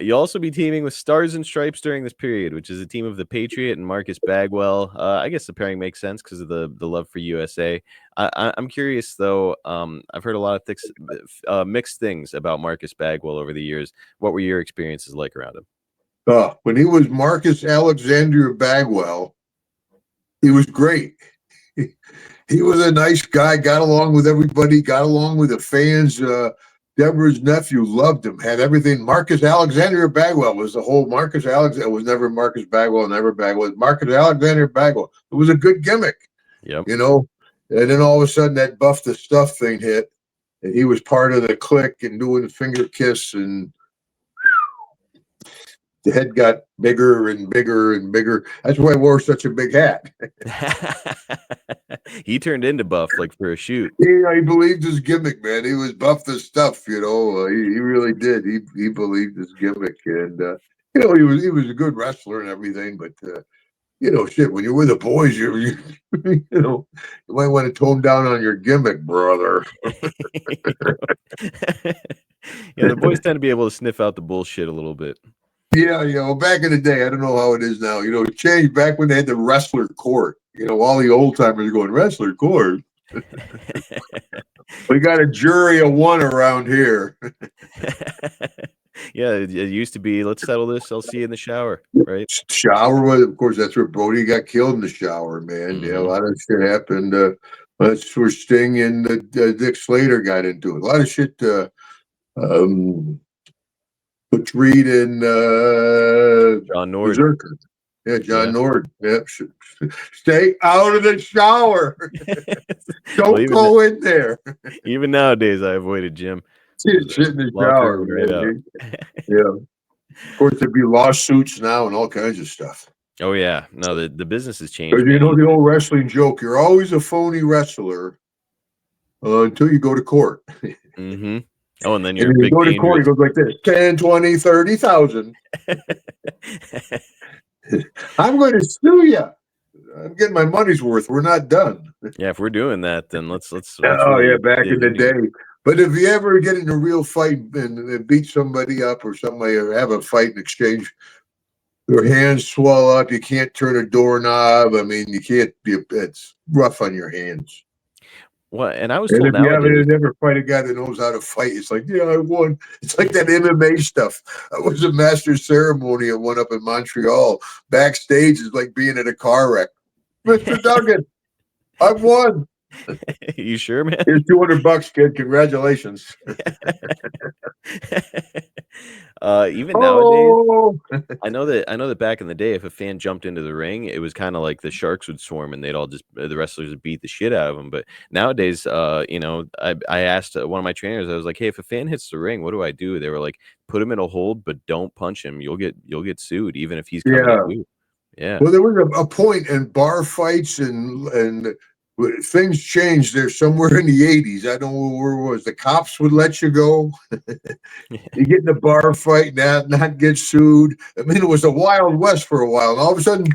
You'll also be teaming with Stars and Stripes during this period, which is a team of the Patriot and Marcus Bagwell. I guess the pairing makes sense because of the love for USA. I'm curious though. I've heard a lot of mixed things about Marcus Bagwell over the years. What were your experiences like around him? When he was Marcus Alexander Bagwell, he was great. He was a nice guy, got along with everybody, got along with the fans. Deborah's nephew loved him, had everything. Marcus Alexander Bagwell was the whole Marcus Alexander. It was never Marcus Bagwell, never Bagwell. It was Marcus Alexander Bagwell. It was a good gimmick, Yep. you know. And then all of a sudden that Buff the Stuff thing hit, and he was part of the clique and doing the finger kiss, and the head got bigger and bigger and bigger. That's why I wore such a big hat. He turned into Buff like for a shoot. Yeah, he believed his gimmick, man. He was Buff the Stuff, you know. He really did. He believed his gimmick, and you know, he was a good wrestler and everything. But you know, shit, when you're with the boys, you know, you might want to tone down on your gimmick, brother. Yeah, the boys tend to be able to sniff out the bullshit a little bit. Yeah, you know, back in the day, I don't know how it is now. You know, it changed back when they had the wrestler court. You know, all the old timers going, wrestler court. We got a jury of one around here. Yeah, it used to be, let's settle this. I'll see you in the shower, right? Shower was, of course, that's where Brody got killed in the shower, man. Mm-hmm. Yeah, a lot of shit happened. That's where Sting and Dick Slater got into it. A lot of shit. Butch Reed and John Nord. Berserker. Yeah, John Nord. Yep. Stay out of the shower. Don't go in there. Even nowadays, I avoided Jim. Shit in the shower. Right out. Yeah. Of course, there'd be lawsuits now and all kinds of stuff. Oh, yeah. No, the business has changed. You know the old wrestling joke, you're always a phony wrestler until you go to court. Mm-hmm. Oh, and then you're big go to court, it goes like this: 10, 20, 30,000. I'm going to sue you. I'm getting my money's worth. We're not done. Yeah, if we're doing that, then let's oh yeah, back in the day. But if you ever get in a real fight and beat somebody up or somebody, or have a fight and exchange, your hands swell up. You can't turn a doorknob. I mean, you can't be. It's rough on your hands. What? And I was told if you never fight a guy that knows how to fight, it's like, yeah, I won. It's like that MMA stuff. I was a master ceremony at one up in Montreal. Backstage is like being in a car wreck. Mr. Duggan, I've won. You sure, man? Here's $200, kid. Congratulations. Even nowadays, I know that back in the day, if a fan jumped into the ring, it was kind of like the sharks would swarm and they'd all just the wrestlers would beat the shit out of them. But nowadays, you know, I asked one of my trainers, I was like, hey, if a fan hits the ring, what do I do? They were like, put him in a hold, but don't punch him. You'll get sued, even if he's coming at you. Yeah. Well, there was a point in bar fights and things changed there somewhere in the 80s. I don't know where it was. The cops would let you go. You get in a bar fight, not get sued. I mean, it was a Wild West for a while. And all of a sudden,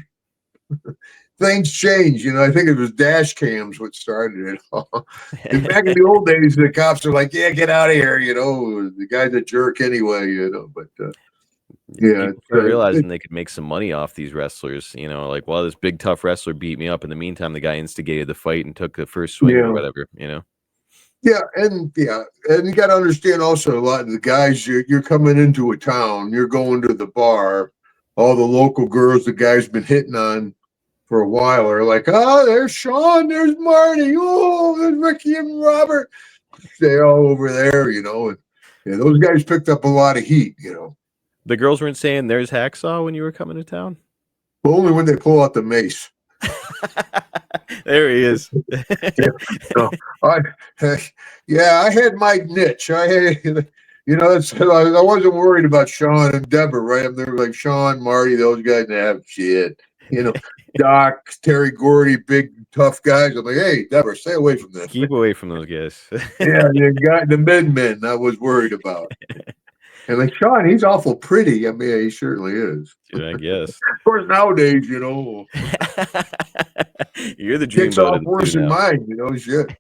things changed. You know, I think it was dash cams what started it all. And back in the old days, the cops are like, yeah, get out of here. You know, the guy's a jerk anyway, you know, but yeah, realizing they could make some money off these wrestlers, you know, like, well, this big tough wrestler beat me up. In the meantime, the guy instigated the fight and took the first swing or whatever, you know. Yeah, and you got to understand also a lot of the guys. You're coming into a town, you're going to the bar. All the local girls the guy's been hitting on for a while are like, oh, there's Sean, there's Marty, oh, there's Ricky and Robert. They're all over there, you know, and those guys picked up a lot of heat, you know. The girls weren't saying there's Hacksaw when you were coming to town? Well, only when they pull out the mace. There he is. I had my niche. I wasn't worried about Sean and Deborah, right? They were like Sean, Marty, those guys have shit. You know, Doc, Terry Gordy, big tough guys. I'm like, hey, Deborah, stay away from this. Keep away from those guys. Yeah, the men I was worried about. And like Sean, he's awful pretty. I mean, he certainly is. I guess. Of course, nowadays, you know, you're the dream off worse than mine. You know, shit.